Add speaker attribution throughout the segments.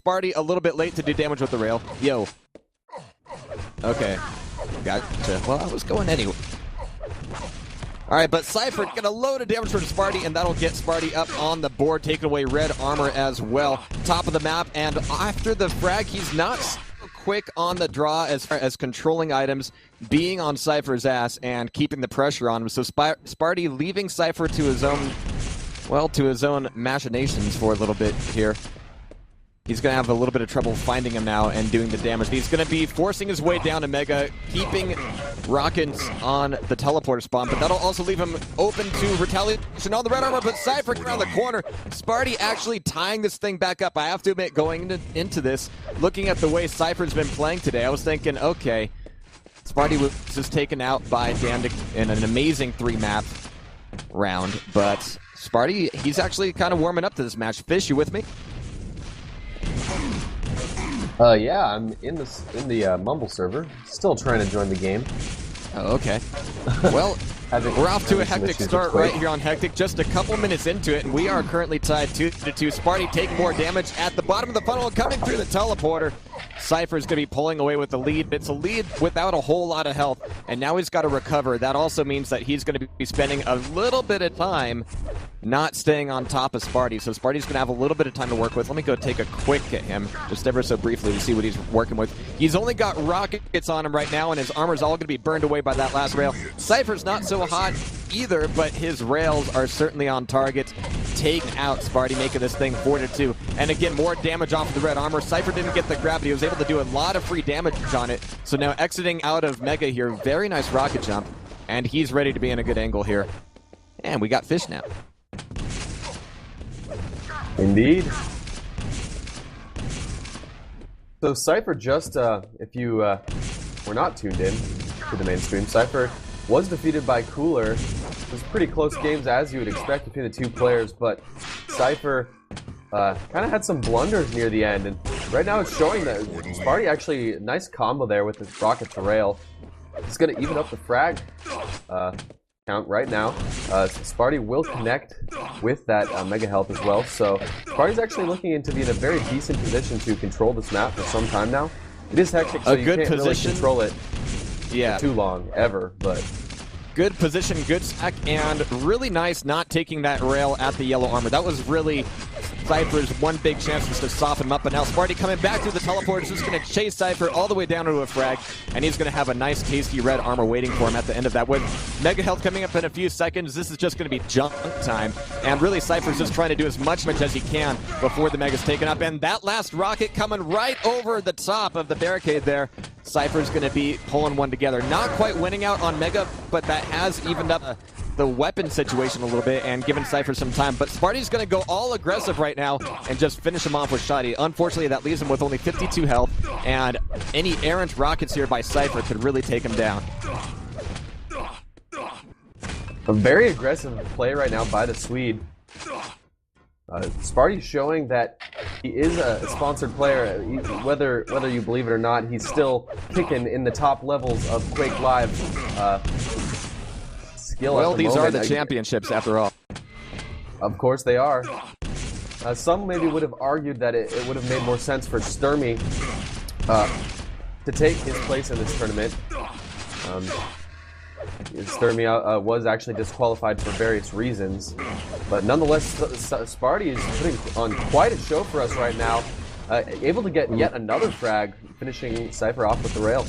Speaker 1: Spart1e a little bit late to do damage with the rail. Yo. Okay. Gotcha. Well, I was going anyway. Alright, but Cypher gonna load a damage from Spart1e, and that'll get Spart1e up on the board, taking away red armor as well. Top of the map, and after the frag, he's not so quick on the draw as far as controlling items, being on Cypher's ass, and keeping the pressure on him. So Spart1e leaving Cypher to his own, well, to his own machinations for a little bit here. He's going to have a little bit of trouble finding him now and doing the damage. He's going to be forcing his way down to Mega, keeping rockets on the teleporter spawn, but that'll also leave him open to retaliation on the red armor, but Cypher around the corner. Spart1e actually tying this thing back up. I have to admit, going into this, looking at the way Cypher's been playing today, I was thinking, okay, Spart1e was just taken out by Dandic in an amazing 3-map round, but Spart1e, he's actually kind of warming up to this match. Fish, you with me?
Speaker 2: Yeah, I'm in the Mumble server, still trying to join the game.
Speaker 1: Oh, okay. Well, we're off to a hectic start right here on Hectic, just a couple minutes into it, and we are currently tied 2-2. Spart1e taking more damage at the bottom of the funnel, coming through the teleporter. Cypher's going to be pulling away with the lead. It's a lead without a whole lot of health, and now he's got to recover. That also means that he's going to be spending a little bit of time not staying on top of Spart1e, so Spart1e's going to have a little bit of time to work with. Let me go take a quick at him, just ever so briefly, to see what he's working with. He's only got rockets on him right now, and his armor's all going to be burned away by that last rail. Cypher's not so hot either, but his rails are certainly on target. Taking out Spart1e, making this thing 4-2. And again, more damage off of the red armor. Cypher didn't get the grab, but he was able to do a lot of free damage on it. So now exiting out of Mega here, very nice rocket jump, and he's ready to be in a good angle here. And we got Fish now.
Speaker 2: Indeed. So Cypher just, if you were not tuned in to the mainstream, Cypher was defeated by Cooler. It was pretty close games, as you would expect between the two players, but Cypher kind of had some blunders near the end, and right now it's showing that Spart1e actually, nice combo there with his rocket to rail. It's going to even up the frag count right now. Spart1e will connect with that Mega Health as well, so Spart1e's actually looking to be in a very decent position to control this map for some time now. It is hectic, so you can't really control it for too long, ever, but...
Speaker 1: Good position, good stack, and really nice not taking that rail at the yellow armor. That was really Cypher's one big chance was to soften him up, but now Spart1e coming back through the teleport is just going to chase Cypher all the way down into a frag, and he's going to have a nice tasty red armor waiting for him at the end of that. With Mega Health coming up in a few seconds, this is just going to be junk time, and really Cypher's just trying to do as much as he can before the Mega's taken up, and that last rocket coming right over the top of the barricade there. Cypher's going to be pulling one together. Not quite winning out on Mega, but that has evened up the weapon situation a little bit and given Cypher some time. But Spart1e's going to go all aggressive right now and just finish him off with Shoddy. Unfortunately, that leaves him with only 52 health, and any errant rockets here by Cypher could really take him down.
Speaker 2: A very aggressive play right now by the Swede. Spart1e showing that he is a sponsored player. Whether you believe it or not, he's still kicking in the top levels of Quake Live skill.
Speaker 1: Well, these are the championships after all.
Speaker 2: Of course they are. Some maybe would have argued that it would have made more sense for Sturmy to take his place in this tournament. Sturmy was actually disqualified for various reasons, but nonetheless, Spart1e is putting on quite a show for us right now, able to get yet another frag, finishing Cypher off with the rail.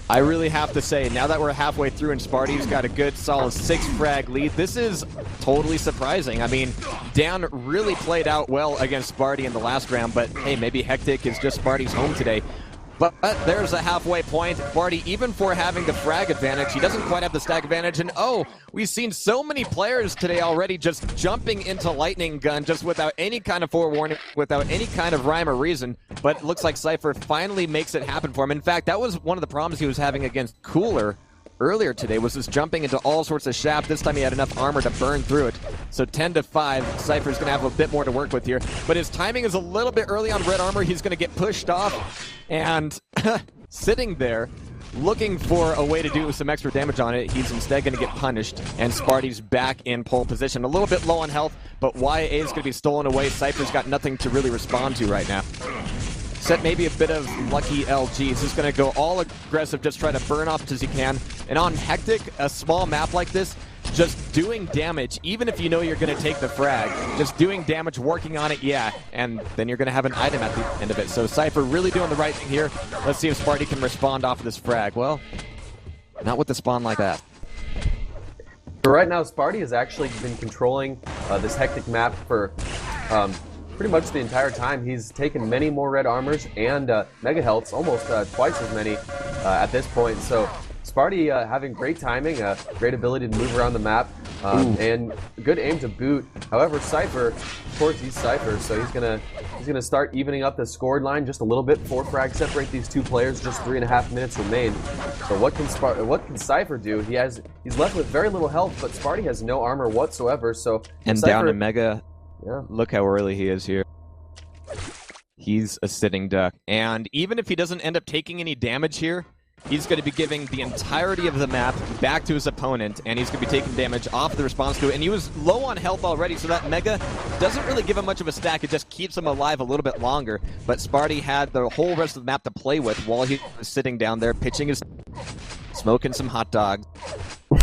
Speaker 1: I really have to say, now that we're halfway through and Spart1e's got a good solid 6-frag lead, this is totally surprising. I mean, Dan really played out well against Spart1e in the last round, but hey, maybe Hectic is just Spart1e's home today. But there's a halfway point. Spart1e, even for having the frag advantage, he doesn't quite have the stack advantage. And oh, we've seen so many players today already just jumping into Lightning Gun just without any kind of forewarning, without any kind of rhyme or reason. But it looks like Cypher finally makes it happen for him. In fact, that was one of the problems he was having against Cooler earlier today, was just jumping into all sorts of shaft. This time he had enough armor to burn through it. So 10-5, Cypher's going to have a bit more to work with here. But his timing is a little bit early on red armor. He's going to get pushed off and sitting there looking for a way to do some extra damage on it. He's instead going to get punished, and Spart1e's back in pole position. A little bit low on health, but YA is going to be stolen away. Cypher's got nothing to really respond to right now. set maybe a bit of lucky LG. He's just going to go all aggressive, just try to burn off as he can. And on Hectic, a small map like this, just doing damage, even if you know you're going to take the frag, just doing damage, working on it, yeah, and then you're going to have an item at the end of it. So Cypher really doing the right thing here. Let's see if Spart1e can respond off of this frag. Well, not with the spawn like that.
Speaker 2: So right now, Spart1e has actually been controlling this Hectic map for pretty much the entire time. He's taken many more red armors and mega healths, almost twice as many at this point. So Spart1e having great timing, great ability to move around the map, and good aim to boot. However, Cypher, of course, he's Cypher, so he's gonna start evening up the scored line just a little bit. 4 frags separate these two players. Just 3.5 minutes remain. So what can Cypher do? He's left with very little health, but Spart1e has no armor whatsoever. So
Speaker 1: and
Speaker 2: Cypher,
Speaker 1: down to Mega.
Speaker 2: yeah.
Speaker 1: Look how early he is here. He's a sitting duck, and even if he doesn't end up taking any damage here, he's going to be giving the entirety of the map back to his opponent, and he's going to be taking damage off the response to it. And he was low on health already, so that Mega doesn't really give him much of a stack. It just keeps him alive a little bit longer. But Spart1e had the whole rest of the map to play with while he was sitting down there, pitching his... smoking some hot dogs.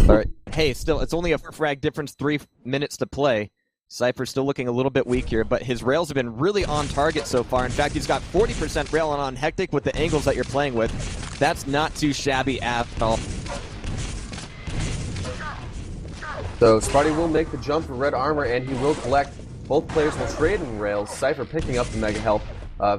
Speaker 1: But hey, still, it's only a frag difference, 3 minutes to play. Cypher's still looking a little bit weak here, but his rails have been really on target so far. In fact, he's got 40% rail on Hectic with the angles that you're playing with. That's not too shabby at all.
Speaker 2: So Spart1e will make the jump for red armor, and he will collect. Both players will trade in rails. Cypher picking up the mega health.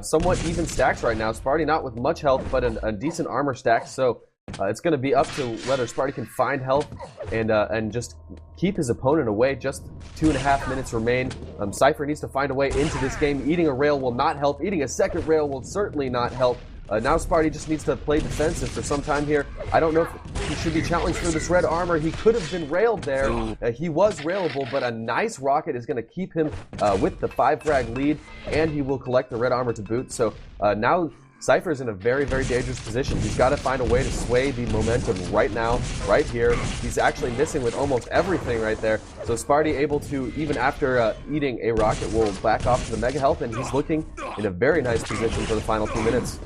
Speaker 2: Somewhat even stacks right now. Spart1e not with much health, but a decent armor stack. So it's going to be up to whether Spart1e can find health and just keep his opponent away. Just 2.5 minutes remain. Cypher needs to find a way into this game. Eating a rail will not help. Eating a second rail will certainly not help. Now Spart1e just needs to play defensive for some time here. I don't know if he should be challenged for this red armor. He could have been railed there. He was railable, but a nice rocket is going to keep him with the 5 frag lead, and he will collect the red armor to boot. So now Cypher is in a very, very dangerous position. He's got to find a way to sway the momentum right now, right here. He's actually missing with almost everything right there. So Spart1e able to, even after eating a rocket, will back off to the mega health, and he's looking in a very nice position for the final 2 minutes.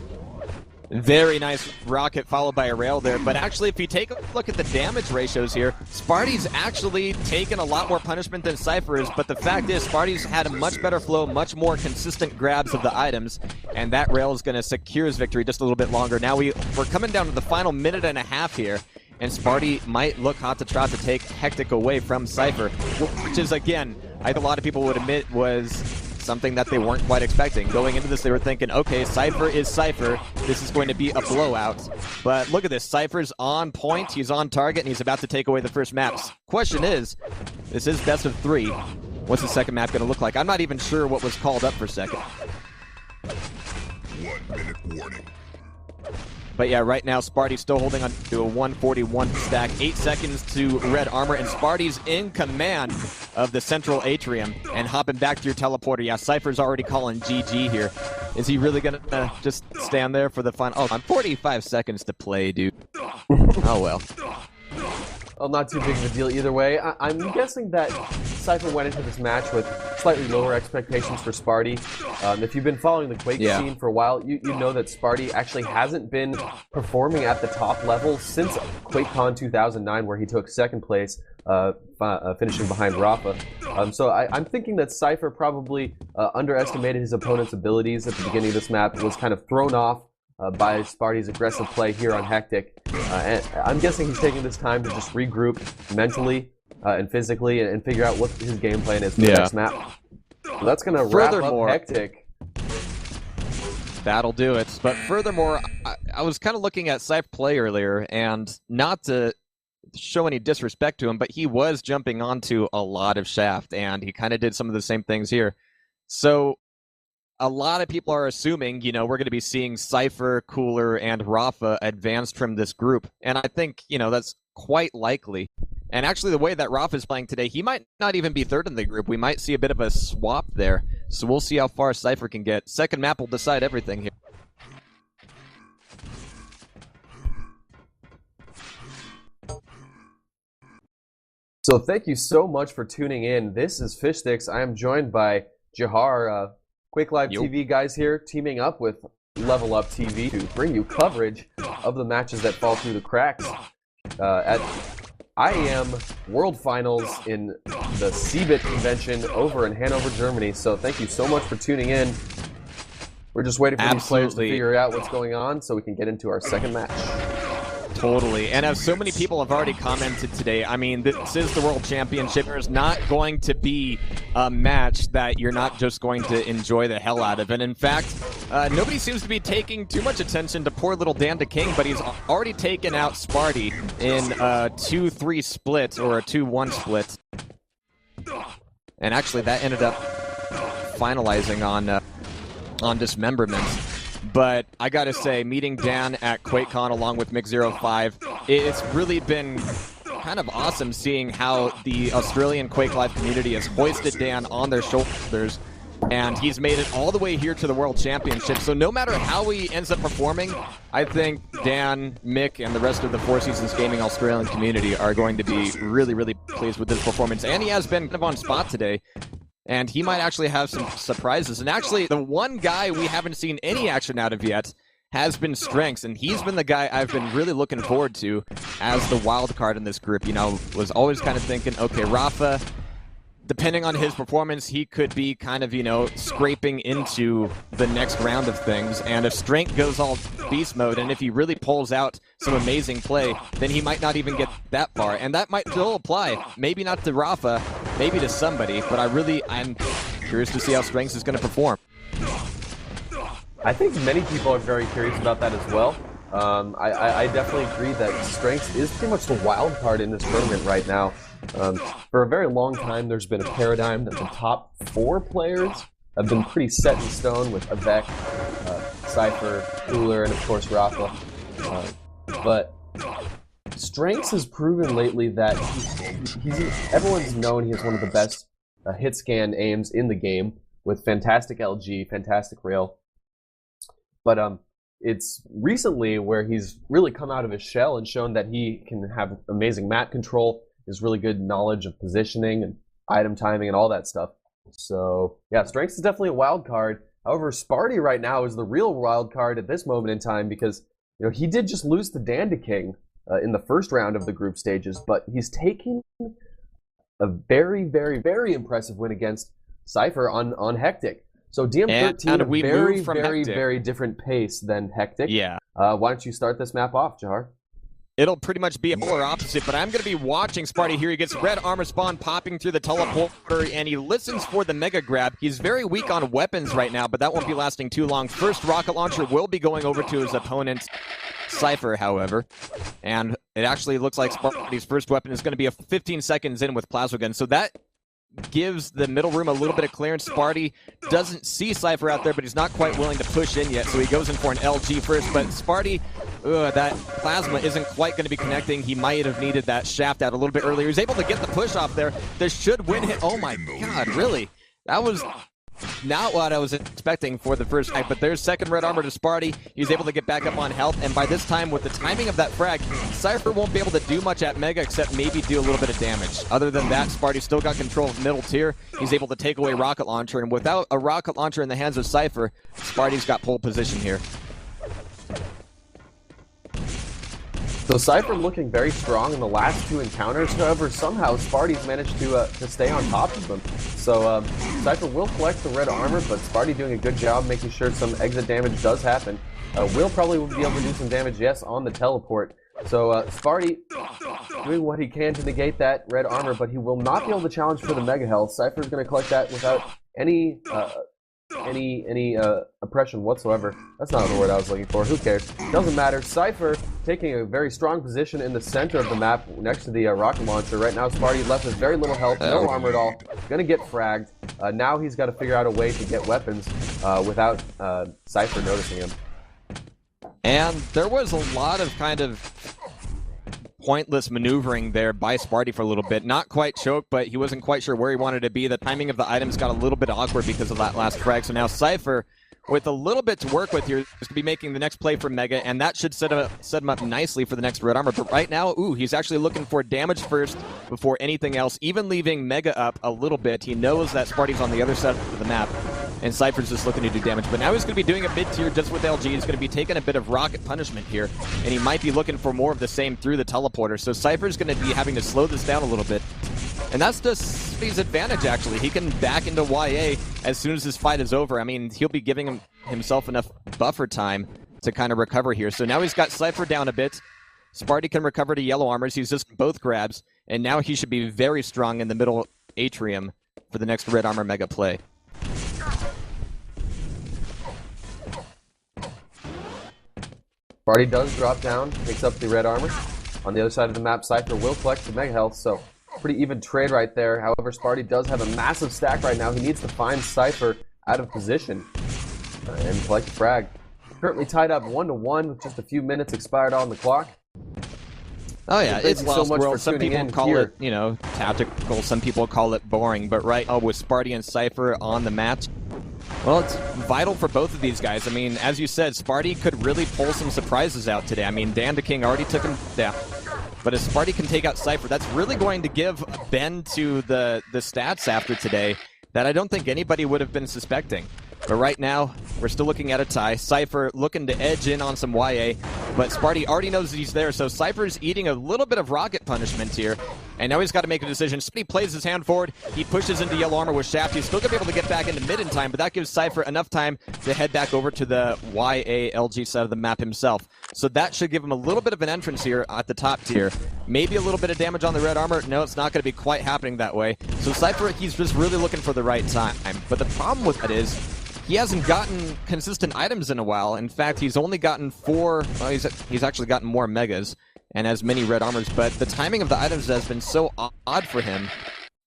Speaker 1: Very nice rocket followed by a rail there, but actually if you take a look at the damage ratios here, Spart1e's actually taken a lot more punishment than Cypher is, but the fact is Spart1e's had a much better flow, much more consistent grabs of the items, and that rail is going to secure his victory just a little bit longer. Now we're coming down to the final minute and a half here, and Spart1e might look hot to try to take Hectic away from Cypher, which is, again, I think a lot of people would admit was something that they weren't quite expecting. Going into this, they were thinking, okay, Cypher is Cypher. This is going to be a blowout. But look at this. Cypher's on point. He's on target, and he's about to take away the first maps. Question is, this is best of 3. What's the second map going to look like? I'm not even sure what was called up for second.
Speaker 3: 1 minute warning.
Speaker 1: But yeah, right now, Spart1e's still holding on to a 141 stack. 8 seconds to red armor, and Spart1e's in command of the central atrium and hopping back to your teleporter. Yeah, Cypher's already calling GG here. Is he really going to just stand there for the final? Oh, I'm 45 seconds to play, dude. Oh, well.
Speaker 2: Well, not too big of a deal either way. I'm guessing that Cypher went into this match with slightly lower expectations for Spart1e. If you've been following the Quake scene for a while, you know that Spart1e actually hasn't been performing at the top level since QuakeCon 2009, where he took second place, finishing behind Rafa. So I'm thinking that Cypher probably underestimated his opponent's abilities at the beginning of this map, was kind of thrown off by Spart1e's aggressive play here on Hectic. And I'm guessing he's taking this time to just regroup mentally and physically and figure out what his game plan is for the next map. So that's going to wrap up Hectic.
Speaker 1: That'll do it. But furthermore, I was kind of looking at Cypher play earlier, and not to show any disrespect to him, but he was jumping onto a lot of shaft, and he kind of did some of the same things here. So a lot of people are assuming, you know, we're going to be seeing Cypher, Cooler, and Rafa advanced from this group. And I think, you know, that's quite likely. And actually, the way that Rafa is playing today, he might not even be third in the group. We might see a bit of a swap there. So we'll see how far Cypher can get. Second map will decide everything here.
Speaker 2: So thank you so much for tuning in. This is Fishsticks. I am joined by Jahar, Quake Live TV guys here, teaming up with Level Up TV to bring you coverage of the matches that fall through the cracks at IEM World Finals in the CeBIT convention over in Hanover, Germany. So thank you so much for tuning in. We're just waiting for these players to figure out what's going on so we can get into our second match.
Speaker 1: Totally. And as so many people have already commented today, I mean, this is the World Championship. There's not going to be a match that you're not just going to enjoy the hell out of. And in fact, nobody seems to be taking too much attention to poor little Dan King, but he's already taken out Spart1e in a 2-3 split, or a 2-1 split. And actually, that ended up finalizing on dismemberment. But I gotta say, meeting Dan at QuakeCon along with Mick05, it's really been kind of awesome seeing how the Australian Quake Live community has hoisted Dan on their shoulders, and he's made it all the way here to the World Championship. So no matter how he ends up performing, I think Dan, Mick, and the rest of the Four Seasons Gaming Australian community are going to be really, really pleased with his performance. And he has been kind of on spot today. And he might actually have some surprises. And actually, the one guy we haven't seen any action out of yet has been Strengths. And he's been the guy I've been really looking forward to as the wild card in this group. You know, was always kind of thinking, okay, Rafa, depending on his performance, he could be kind of, you know, scraping into the next round of things. And if Strength goes all beast mode, and if he really pulls out some amazing play, then he might not even get that far. And that might still apply. Maybe not to Rafa, maybe to somebody, but I'm curious to see how Strengths is going to perform.
Speaker 2: I think many people are very curious about that as well. I definitely agree that Strengths is pretty much the wild card in this tournament right now. For a very long time, there's been a paradigm that the top 4 players have been pretty set in stone with Avec, Cypher, Cooler, and of course Rafa. But Strengths has proven lately that everyone's known he has one of the best hit scan aims in the game, with fantastic LG, fantastic rail. But it's recently where he's really come out of his shell and shown that he can have amazing map control, his really good knowledge of positioning and item timing and all that stuff. So yeah, Strengths is definitely a wild card. However, Spart1e right now is the real wild card at this moment in time, because you know he did just lose to Dan King in the first round of the group stages, but he's taking a very, very, very impressive win against Cypher on Hectic. So DM13
Speaker 1: and
Speaker 2: a very, very,
Speaker 1: Hectic.
Speaker 2: very different pace than Hectic.
Speaker 1: Yeah.
Speaker 2: Why don't you start this map off, Jahar?
Speaker 1: It'll pretty much be a polar opposite, but I'm going to be watching Spart1e here. He gets red armor spawn popping through the teleporter, and he listens for the mega grab. He's very weak on weapons right now, but that won't be lasting too long. First rocket launcher will be going over to his opponent, Cypher, however. And it actually looks like Spart1e's first weapon is going to be a 15 seconds in with plasma gun. So that gives the middle room a little bit of clearance. Spart1e doesn't see Cypher out there, but he's not quite willing to push in yet, so he goes in for an LG first. But Spart1e, that plasma isn't quite going to be connecting. He might have needed that shaft out a little bit earlier. He was able to get the push off there. This should win hit. Oh my god, really? That was not what I was expecting for the first fight, but there's second red armor to Spart1e. He's able to get back up on health, and by this time, with the timing of that frag, Cypher won't be able to do much at Mega except maybe do a little bit of damage. Other than that, Spart1e still got control of middle tier. He's able to take away rocket launcher, and without a rocket launcher in the hands of Cypher, Spart1e's got pole position here.
Speaker 2: So Cypher looking very strong in the last 2 encounters. However, somehow Spart1e's managed to stay on top of them. So Cypher will collect the red armor, but Spart1e doing a good job making sure some exit damage does happen. Will probably be able to do some damage, yes, on the teleport. So Spart1e doing what he can to negate that red armor, but he will not be able to challenge for the mega health. Cypher's going to collect that without any oppression whatsoever. That's not the word I was looking for. Who cares? Doesn't matter. Cypher taking a very strong position in the center of the map next to the rocket launcher. Right now, Spart1e left with very little health, no armor at all. Gonna get fragged. Now he's got to figure out a way to get weapons without Cypher noticing him.
Speaker 1: And there was a lot of kind of pointless maneuvering there by Spart1e for a little bit. Not quite choked, but he wasn't quite sure where he wanted to be. The timing of the items got a little bit awkward because of that last frag. So now Cypher, with a little bit to work with here, is going to be making the next play for Mega, and that should set him up nicely for the next red armor. But right now, he's actually looking for damage first before anything else, even leaving Mega up a little bit. He knows that Spart1e's on the other side of the map. and Cypher's just looking to do damage. But now he's going to be doing a mid-tier just with LG. He's going to be taking a bit of rocket punishment here, and he might be looking for more of the same through the teleporter. So Cypher's going to be having to slow this down a little bit. And that's just his advantage, actually. He can back into YA as soon as this fight is over. I mean, he'll be giving himself enough buffer time to kind of recover here. So now he's got Cypher down a bit. Sparty can recover to yellow armors. He's just both grabs. And now he should be very strong in the middle atrium for the next red armor mega play.
Speaker 2: Sparty does drop down, picks up the red armor. On the other side of the map, Cypher will collect the mega health, so pretty even trade right there. However, Sparty does have a massive stack right now. He needs to find Cypher out of position and collect the frag. Currently tied up 1-1 with just a few minutes expired on the clock.
Speaker 1: Oh yeah, it's
Speaker 2: so
Speaker 1: Lost
Speaker 2: much
Speaker 1: World.
Speaker 2: for
Speaker 1: Some
Speaker 2: tuning
Speaker 1: people
Speaker 2: in
Speaker 1: call
Speaker 2: here.
Speaker 1: it, you know, tactical. Some people call it boring. But right now, with Sparty and Cypher on the match, well, it's vital for both of these guys. I mean, as you said, Sparty could really pull some surprises out today. I mean, Dan the King already took him down. But if Sparty can take out Cypher, that's really going to give a bend to the stats after today that I don't think anybody would have been suspecting. But right now, we're still looking at a tie. Cypher looking to edge in on some YA, but Sparty already knows that he's there, so Cypher's eating a little bit of rocket punishment here. And now he's got to make a decision. Sparty plays his hand forward. He pushes into yellow armor with Shaft. He's still going to be able to get back into mid in time, but that gives Cypher enough time to head back over to the YA LG side of the map himself. So that should give him a little bit of an entrance here at the top tier. Maybe a little bit of damage on the red armor. No, it's not going to be quite happening that way. So Cypher, he's just really looking for the right time. But the problem with that is, he hasn't gotten consistent items in a while. In fact, he's only gotten 4... Well, he's actually gotten more megas and as many red armors, but the timing of the items has been so odd for him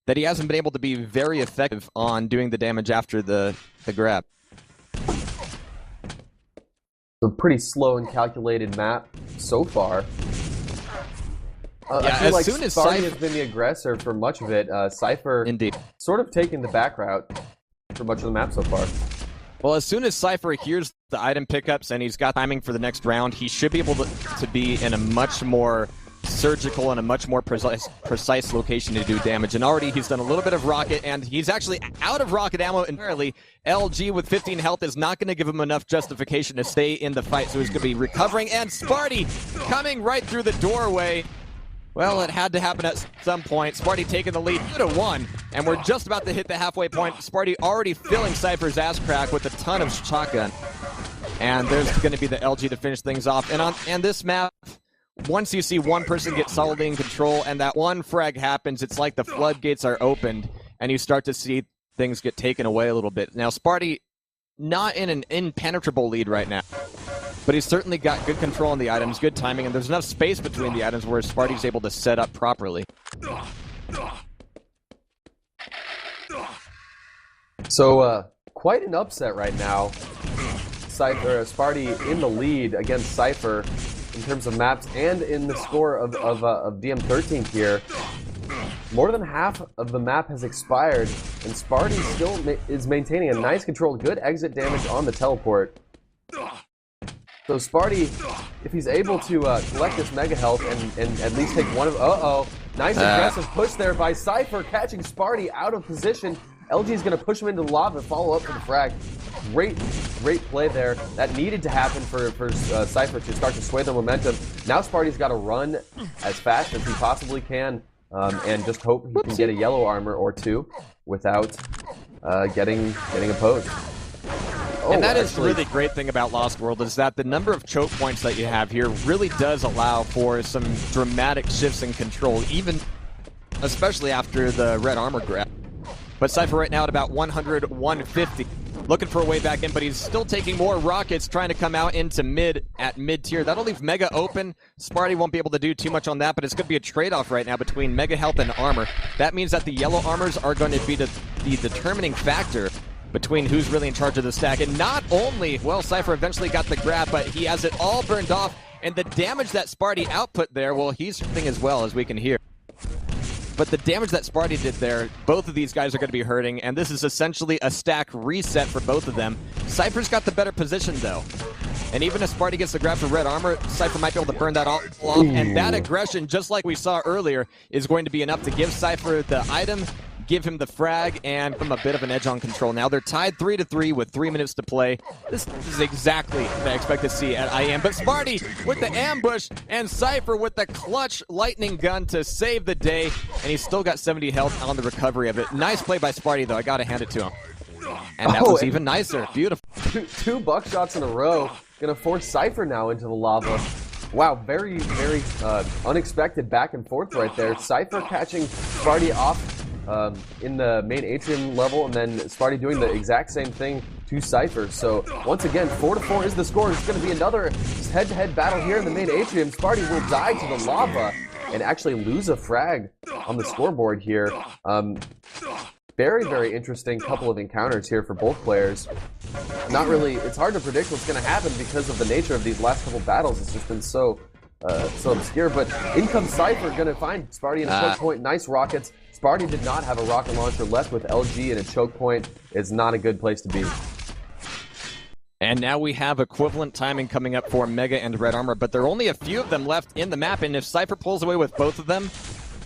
Speaker 1: that he hasn't been able to be very effective on doing the damage after the grab.
Speaker 2: A pretty slow and calculated map so far.
Speaker 1: Yeah,
Speaker 2: I feel
Speaker 1: as
Speaker 2: like
Speaker 1: soon as
Speaker 2: Sparty has been the aggressor for much of it. Cypher
Speaker 1: Indeed.
Speaker 2: sort of taking the back route for much of the map so far.
Speaker 1: Well, as soon as Cypher hears the item pickups and he's got timing for the next round, he should be able to be in a much more surgical and a much more precise location to do damage. And already he's done a little bit of rocket, and he's actually out of rocket ammo entirely. LG with 15 health is not going to give him enough justification to stay in the fight, so he's going to be recovering. And Sparty coming right through the doorway. Well, it had to happen at some point. Sparty taking the lead 2-1, and we're just about to hit the halfway point. Sparty already filling Cypher's ass crack with a ton of shotgun. And there's going to be the LG to finish things off. And this map, once you see one person get solidly in control and that one frag happens, it's like the floodgates are opened, and you start to see things get taken away a little bit. Now, Sparty, not in an impenetrable lead right now, but he's certainly got good control on the items, good timing, and there's enough space between the items where Sparty's able to set up properly.
Speaker 2: So, quite an upset right now. Sparty in the lead against Cypher in terms of maps and in the score of DM13 here. More than half of the map has expired, and Sparty still is maintaining a nice control, good exit damage on the teleport. So Sparty, if he's able to collect this mega health and at least take one of... Nice aggressive push there by Cypher, catching Sparty out of position. LG is going to push him into the lava and follow up for the frag. Great play there. That needed to happen for Cypher to start to sway the momentum. Now Sparty's got to run as fast as he possibly can and just hope he can get a yellow armor or two without getting opposed.
Speaker 1: And that is the really great thing about Lost World, is that the number of choke points that you have here really does allow for some dramatic shifts in control, even especially after the red armor grab. But Cypher right now at about 100, 150. Looking for a way back in, but he's still taking more rockets, trying to come out into mid-tier. That'll leave Mega open. Sparty won't be able to do too much on that, but it's going to be a trade-off right now between Mega health and armor. That means that the yellow armors are going to be the determining factor between who's really in charge of the stack. And not only, well, Cypher eventually got the grab, but he has it all burned off. And the damage that Sparty output there, well, he's hurting as well, as we can hear. But the damage that Sparty did there, both of these guys are going to be hurting, and this is essentially a stack reset for both of them. Cypher's got the better position, though. And even if Sparty gets the grab for red armor, Cypher might be able to burn that all off. And that aggression, just like we saw earlier, is going to be enough to give Cypher the item, give him the frag, and give him a bit of an edge on control. Now they're tied 3-3 with 3 minutes to play. This is exactly what I expect to see at IEM. But Spart1e with the ambush, and Cypher with the clutch lightning gun to save the day. And he's still got 70 health on the recovery of it. Nice play by Spart1e, though. I gotta hand it to him. And that was even nicer. Beautiful.
Speaker 2: Two buckshots in a row. Gonna force Cypher now into the lava. Wow, very, very unexpected back and forth right there. Cypher catching Spart1e off in the main atrium level, and then Spart1e doing the exact same thing to Cypher. So once again, 4-4 is the score. It's going to be another head-to-head battle here in the main atrium. Spart1e will die to the lava and actually lose a frag on the scoreboard here. Very, very interesting couple of encounters here for both players. Not really, it's hard to predict what's going to happen because of the nature of these last couple battles. It's just been so obscure, but in comes Cypher, going to find Spart1e in a choke point. Nice rockets. Spart1e did not have a rocket launcher left with LG, and a choke point is not a good place to be.
Speaker 1: And now we have equivalent timing coming up for Mega and Red Armor, but there are only a few of them left in the map, and if Cypher pulls away with both of them,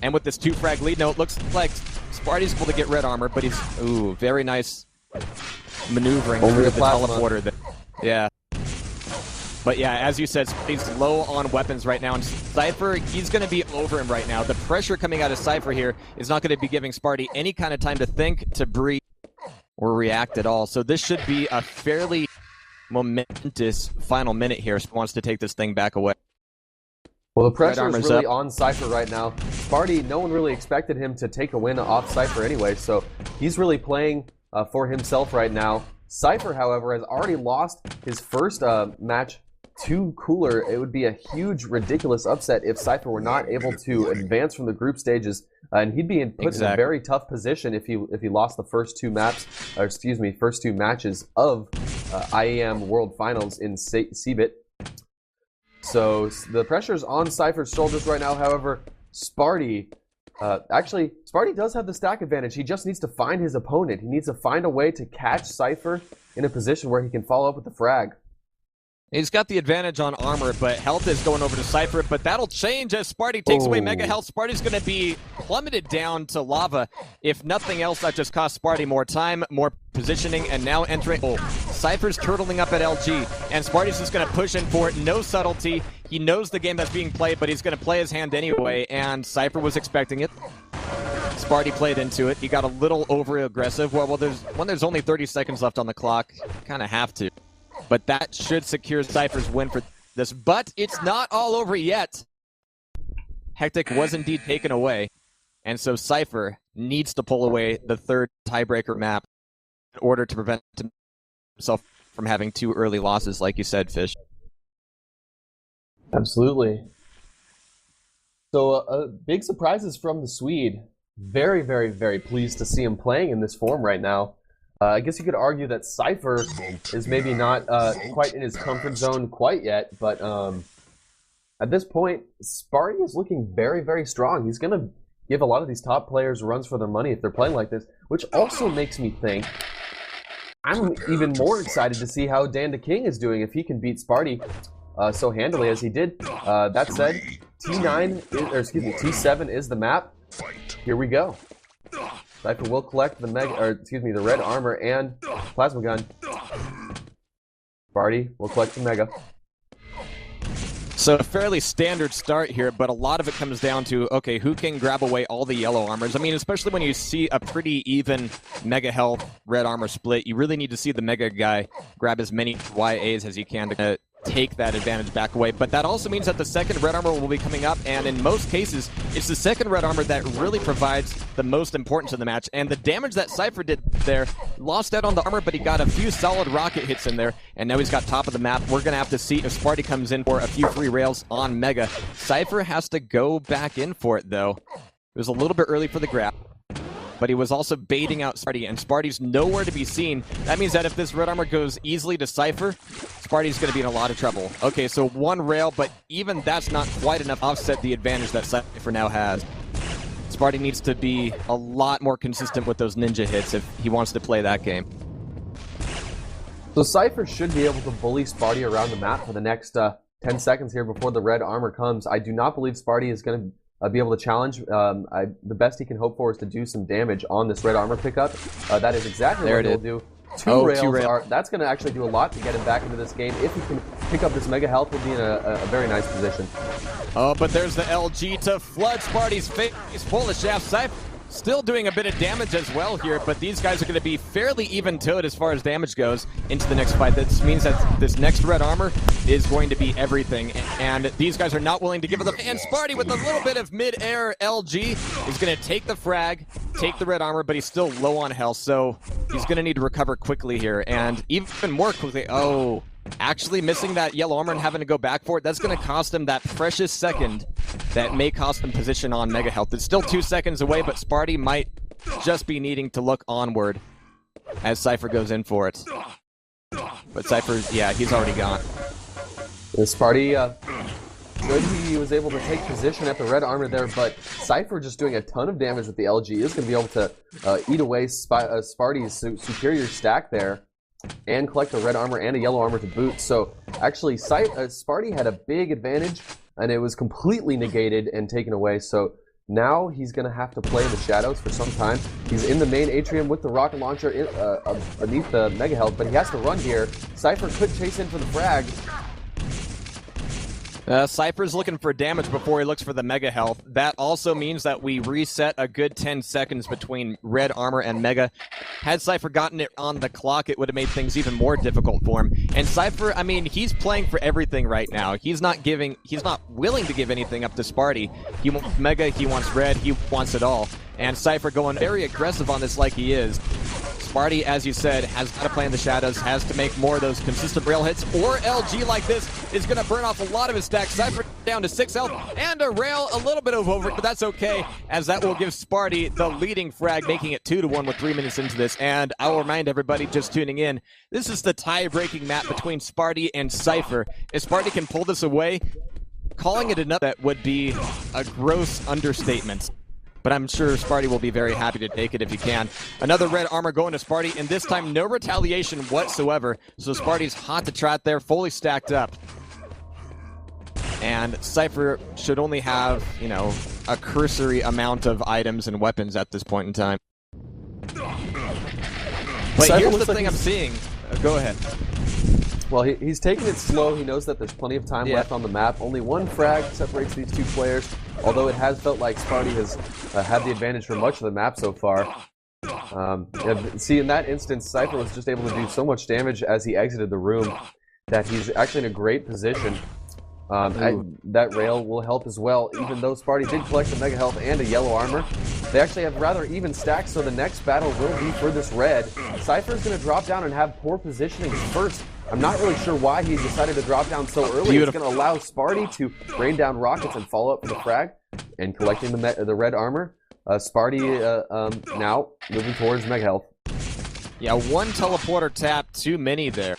Speaker 1: and with this 2-frag lead, now it looks like Spart1e's able to get Red Armor, but he's, ooh, very nice maneuvering through the teleporter. Yeah. But yeah, as you said, he's low on weapons right now, and Cypher, he's going to be over him right now. The pressure coming out of Cypher here is not going to be giving Spart1e any kind of time to think, to breathe, or react at all. So this should be a fairly momentous final minute here. He wants to take this thing back away.
Speaker 2: Well, the pressure is really on Cypher right now. Spart1e, no one really expected him to take a win off Cypher anyway, so he's really playing for himself right now. Cypher, however, has already lost his first match to Cooler. It would be a huge, ridiculous upset if Cypher were not able to advance from the group stages, and he'd be put in a very tough position if he lost the first two first two matches of IEM World Finals in CBIT. So the pressure's on Cypher's shoulders right now. However, Spart1e, Spart1e does have the stack advantage. He just needs to find his opponent. He needs to find a way to catch Cypher in a position where he can follow up with the frag.
Speaker 1: He's got the advantage on armor, but health is going over to Cypher, but that'll change as Spart1e takes away Mega Health. Spart1e's going to be plummeted down to lava. If nothing else, that just costs Spart1e more time, more positioning, and now entering... Oh, Cypher's turtling up at LG, and Spart1e's just going to push in for it. No subtlety. He knows the game that's being played, but he's going to play his hand anyway, and Cypher was expecting it. Spart1e played into it. He got a little over-aggressive. Well, when there's only 30 seconds left on the clock, you kind of have to. But that should secure Cypher's win for this. But it's not all over yet. Hectic was indeed taken away. And so Cypher needs to pull away the third tiebreaker map in order to prevent himself from having two early losses, like you said, Fish.
Speaker 2: Absolutely. So big surprises from the Swede. Very, very, very pleased to see him playing in this form right now. I guess you could argue that Cypher is maybe not quite in his comfort zone quite yet, but at this point, Spart1e is looking very, very strong. He's going to give a lot of these top players runs for their money if they're playing like this, which also makes me think I'm even more excited to see how Dan the King is doing if he can beat Spart1e so handily as he did. That said, T7 is the map. Here we go. Cypher will collect the the red armor and plasma gun. Spart1e will collect the Mega.
Speaker 1: So a fairly standard start here, but a lot of it comes down to, okay, who can grab away all the yellow armors? I mean, especially when you see a pretty even Mega Health, red armor split, you really need to see the Mega guy grab as many YAs as he can to take that advantage back away. But that also means that the second red armor will be coming up, and in most cases, it's the second red armor that really provides the most importance in the match. And the damage that Cypher did there, lost out on the armor, but he got a few solid rocket hits in there, and now he's got top of the map. We're going to have to see if Spart1e comes in for a few free rails on Mega. Cypher has to go back in for it, though. It was a little bit early for the grab, but he was also baiting out Spart1e, and Spart1e's nowhere to be seen. That means that if this red armor goes easily to Cypher, Spart1e's going to be in a lot of trouble. Okay, so one rail, but even that's not quite enough to offset the advantage that Cypher now has. Spart1e needs to be a lot more consistent with those ninja hits if he wants to play that game.
Speaker 2: So Cypher should be able to bully Spart1e around the map for the next 10 seconds here before the red armor comes. I do not believe Spart1e is going to be able to challenge. The best he can hope for is to do some damage on this red armor pickup. That is exactly what he'll do. Two rails. That's going to actually do a lot to get him back into this game. If he can pick up this mega health, he'll be in a very nice position.
Speaker 1: Oh, but there's the LG to flood Sparty's face full of shaft. Cypher still doing a bit of damage as well here, but these guys are going to be fairly even-toed as far as damage goes into the next fight. This means that this next red armor is going to be everything, and these guys are not willing to give it up. And Sparty, with a little bit of mid-air LG, is going to take the frag, take the red armor, but he's still low on health, so he's going to need to recover quickly here, and even more quickly. Oh, actually missing that yellow armor and having to go back for it, that's going to cost him that precious second that may cost him position on mega health. It's still 2 seconds away, but Sparty might just be needing to look onward as Cypher goes in for it. But Cypher, yeah, he's already gone.
Speaker 2: Sparty, good he was able to take position at the red armor there, but Cypher just doing a ton of damage with the LG is going to be able to eat away Sparty's superior stack there and collect a red armor and a yellow armor to boot. So actually, Sparty had a big advantage, and it was completely negated and taken away. So now he's going to have to play in the shadows for some time. He's in the main atrium with the rocket launcher beneath the mega health, but he has to run here. Cypher could chase in for the frag.
Speaker 1: Cypher's looking for damage before he looks for the mega health. That also means that we reset a good 10 seconds between red armor and mega. Had Cypher gotten it on the clock, it would have made things even more difficult for him. And Cypher, I mean, he's playing for everything right now. He's not willing to give anything up to Sparty. He wants mega, he wants red, he wants it all. And Cypher going very aggressive on this like he is. Sparty, as you said, has got to play in the shadows, has to make more of those consistent rail hits, or LG like this is going to burn off a lot of his stack. Cypher down to 6 health, and a rail a little bit over, but that's okay, as that will give Sparty the leading frag, making it 2-1 with 3 minutes into this. And I'll remind everybody just tuning in, this is the tie-breaking map between Sparty and Cypher. If Sparty can pull this away, calling it an upset would be a gross understatement. But I'm sure Sparty will be very happy to take it if he can. Another red armor going to Sparty, and this time no retaliation whatsoever. So Sparty's hot to trot there, fully stacked up. And Cypher should only have, you know, a cursory amount of items and weapons at this point in time. But
Speaker 2: Cypher
Speaker 1: here's the thing I'm seeing. Go ahead.
Speaker 2: Well, he's taking it slow. He knows that there's plenty of time left on the map. Only one frag separates these two players, although it has felt like Sparty has had the advantage for much of the map so far. See, in that instance, Cypher was just able to do so much damage as he exited the room that he's actually in a great position. That rail will help as well, even though Sparty did collect a mega health and a yellow armor. They actually have rather even stacks, so the next battle will be for this red. Cypher's going to drop down and have poor positioning first. I'm not really sure why he decided to drop down so early. It's going to allow Sparty to rain down rockets and follow up for the frag and collecting the red armor. Sparty now moving towards mega health.
Speaker 1: Yeah, one teleporter tap, too many there.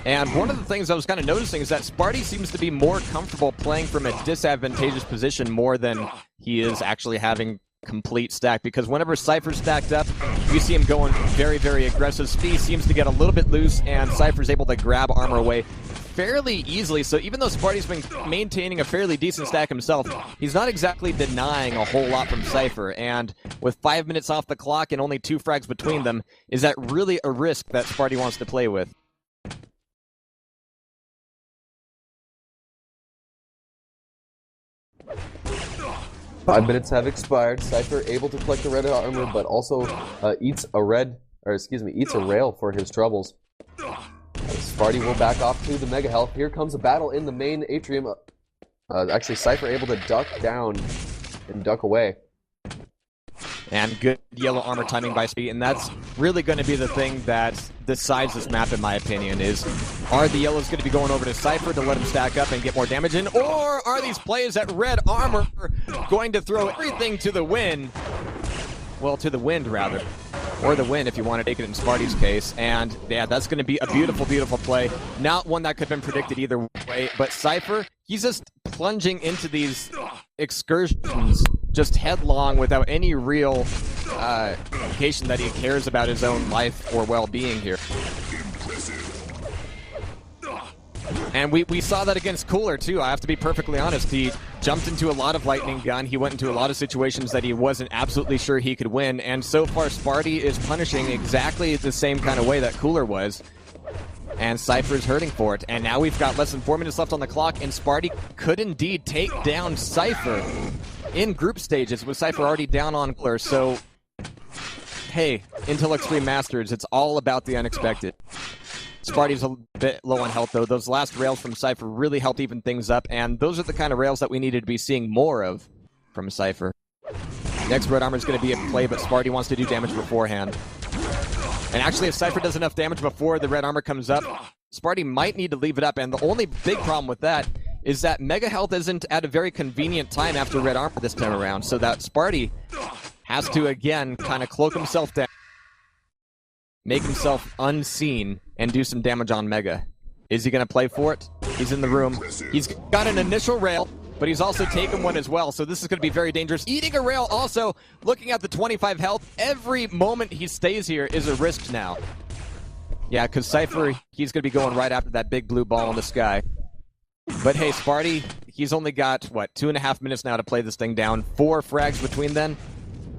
Speaker 1: And one of the things I was kind of noticing is that Sparty seems to be more comfortable playing from a disadvantageous position more than he is actually having complete stack, because whenever Cypher's stacked up, you see him going very, very aggressive. Speed seems to get a little bit loose, and Cypher's able to grab armor away fairly easily. So even though Sparty's been maintaining a fairly decent stack himself, he's not exactly denying a whole lot from Cypher. And with 5 minutes off the clock and only 2 frags between them, is that really a risk that Sparty wants to play with?
Speaker 2: Five minutes have expired. Cypher able to collect the red armor, but also eats a rail for his troubles. Sparty will back off to the mega health. Here comes a battle in the main atrium. Actually, Cypher able to duck down and duck away.
Speaker 1: And good yellow armor timing by Speed, and that's really going to be the thing that decides this map, in my opinion, is are the yellows going to be going over to Cypher to let him stack up and get more damage in, or are these players at red armor going to throw everything to the wind? Well, to the wind, rather. Or the wind, if you want to take it in Sparty's case. And, yeah, that's going to be a beautiful, beautiful play. Not one that could have been predicted either way, but Cypher, he's just plunging into these excursions just headlong without any real indication that he cares about his own life or well-being here. And we saw that against Cooler, too. I have to be perfectly honest. He jumped into a lot of lightning gun. He went into a lot of situations that he wasn't absolutely sure he could win. And so far, Spart1e is punishing exactly the same kind of way that Cooler was. And Cypher's hurting for it. And now we've got less than 4 minutes left on the clock, and Spart1e could indeed take down Cypher in group stages, with Cypher already down on Cooler. So, hey, Intel Extreme Masters, it's all about the unexpected. Spart1e's a bit low on health, though. Those last rails from Cypher really helped even things up, and those are the kind of rails that we needed to be seeing more of from Cypher. Next Red Armor is going to be at play, but Spart1e wants to do damage beforehand. And actually, if Cypher does enough damage before the Red Armor comes up, Spart1e might need to leave it up, and the only big problem with that is that Mega Health isn't at a very convenient time after Red Armor this time around, so that Spart1e has to, again, kind of cloak himself down, make himself unseen, and do some damage on Mega. Is he going to play for it? He's in the room. He's got an initial rail, but he's also taken one as well, so this is going to be very dangerous. Eating a rail also, looking at the 25 health, every moment he stays here is a risk now. Yeah, because Cypher, he's going to be going right after that big blue ball in the sky. But hey, Spart1e, he's only got, what, 2.5 minutes now to play this thing down. 4 frags between then.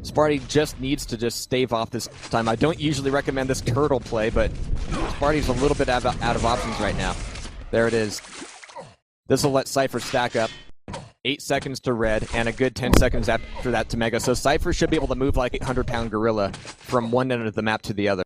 Speaker 1: Spart1e just needs to just stave off this time. I don't usually recommend this turtle play, but Spart1e's a little bit out of options right now. There it is. This will let Cypher stack up. 8 seconds to Red, and a good 10 seconds after that to Mega. So Cypher should be able to move like a 800-pound gorilla from one end of the map to the other.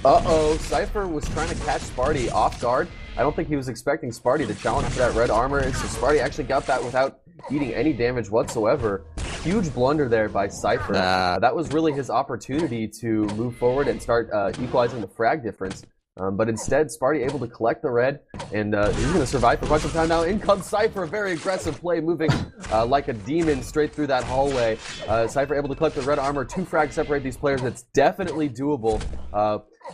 Speaker 2: Uh-oh, Cypher was trying to catch Spart1e off guard. I don't think he was expecting Spart1e to challenge for that Red Armor, and so Spart1e actually got that without eating any damage whatsoever. Huge blunder there by Cypher. That was really his opportunity to move forward and start equalizing the frag difference. But instead, Spart1e able to collect the red, and he's going to survive for quite some time now. In comes Cypher, very aggressive play, moving like a demon straight through that hallway. Cypher able to collect the red armor, 2 frags separate these players. It's definitely doable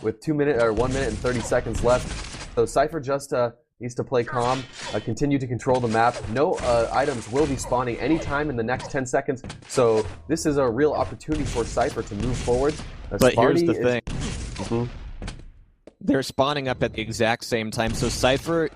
Speaker 2: with 1 minute and 30 seconds left. So Cypher just needs to play calm, continue to control the map. No items will be spawning anytime in the next 10 seconds, so this is a real opportunity for Cypher to move forward.
Speaker 1: But here's the thing. They're spawning up at the exact same time, so Cypher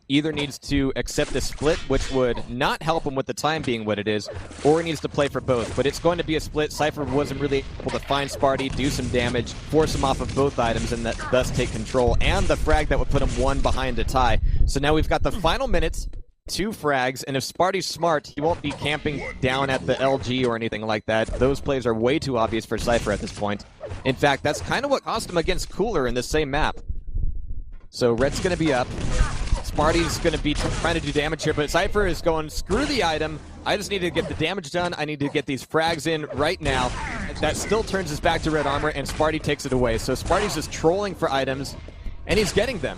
Speaker 1: either needs to accept the split, which would not help him with the time being what it is, or he needs to play for both. But it's going to be a split. Cypher wasn't really able to find Spart1e, do some damage, force him off of both items, and thus take control, and the frag that would put him 1 behind a tie. So now we've got the final minutes, 2 frags, and if Spart1e's smart, he won't be camping down at the LG or anything like that. Those plays are way too obvious for Cypher at this point. In fact, that's kind of what cost him against Cooler in this same map. So Red's going to be up. Spart1e's going to be trying to do damage here, but Cypher is going, screw the item. I just need to get the damage done. I need to get these frags in right now. That still turns us back to red armor, and Spart1e takes it away. So Spart1e's just trolling for items, and he's getting them.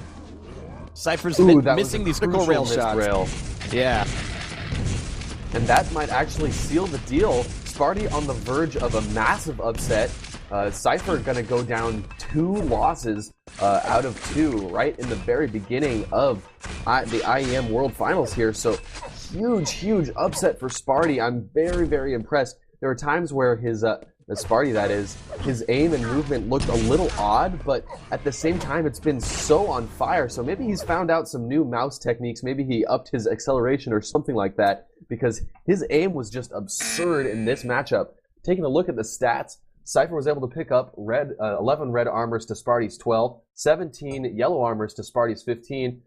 Speaker 1: Cypher's missing these critical rail shots. Yeah.
Speaker 2: And that might actually seal the deal. Spart1e on the verge of a massive upset. Cypher gonna go down 2 losses out of 2 right in the very beginning of the IEM World Finals here. So huge upset for Spart1e. I'm very impressed. There were times where his Spart1e, that is, his aim and movement looked a little odd, but at the same time it's been so on fire. So maybe he's found out some new mouse techniques. Maybe he upped his acceleration or something like that, because his aim was just absurd in this matchup. Taking a look at the stats, Cypher was able to pick up 11 red armors to Spart1e's 12, 17 yellow armors to Spart1e's 15,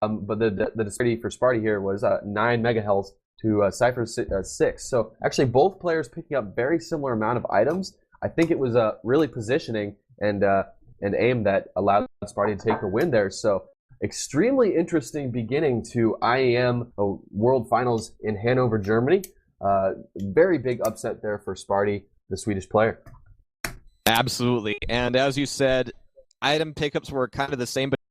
Speaker 2: but the disparity for Spart1e here was 9 mega health to Cypher's 6. So actually both players picking up very similar amount of items. I think it was really positioning and aim that allowed Spart1e to take the win there. So extremely interesting beginning to IEM World Finals in Hanover, Germany. Very big upset there for Spart1e, the Swedish player.
Speaker 1: Absolutely. And as you said, item pickups were kind of the same, but